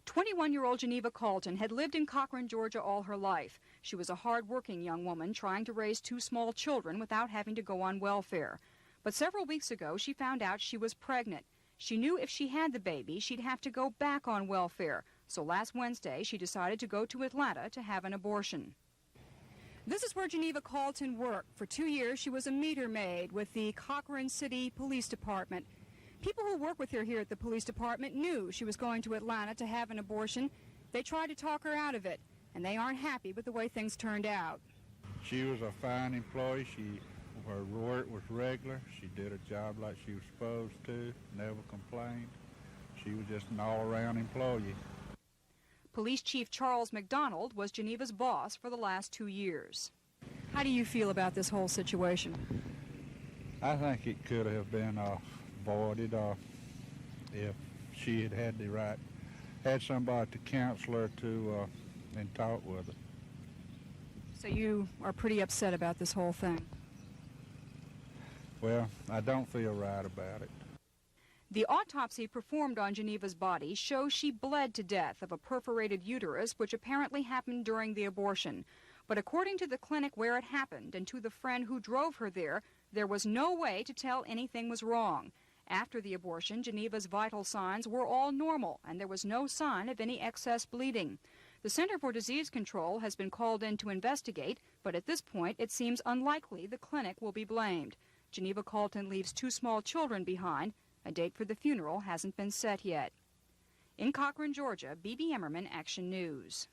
21-year-old Geneva Carlton had lived in Cochran, Georgia all her life. She was a hard-working young woman trying to raise 2 small children without having to go on welfare. But several weeks ago, she found out she was pregnant. She knew if she had the baby, she'd have to go back on welfare. So last Wednesday, she decided to go to Atlanta to have an abortion. This is where Geneva Carlton worked. For 2 years, she was a meter maid with the Cochran City Police Department. People who work with her here at the police department knew she was going to Atlanta to have an abortion. They tried to talk her out of it, and they aren't happy with the way things turned out. She was a fine employee. Her work was regular. She did her job like she was supposed to, never complained. She was just an all-around employee. Police Chief Charles MacDonald was Geneva's boss for the last 2 years. How do you feel about this whole situation? I think it could have been avoided if she had somebody to counsel her to and talk with her. So you are pretty upset about this whole thing? Well, I don't feel right about it. The autopsy performed on Geneva's body shows she bled to death of a perforated uterus, which apparently happened during the abortion. But according to the clinic where it happened and to the friend who drove her there was no way to tell anything was wrong. After the abortion, Geneva's vital signs were all normal, and there was no sign of any excess bleeding. The Center for Disease Control has been called in to investigate, but at this point it seems unlikely the clinic will be blamed. Geneva Carlton leaves 2 small children behind. A date for the funeral hasn't been set yet. In Cochran, Georgia, Bebe Emmerman, Action News.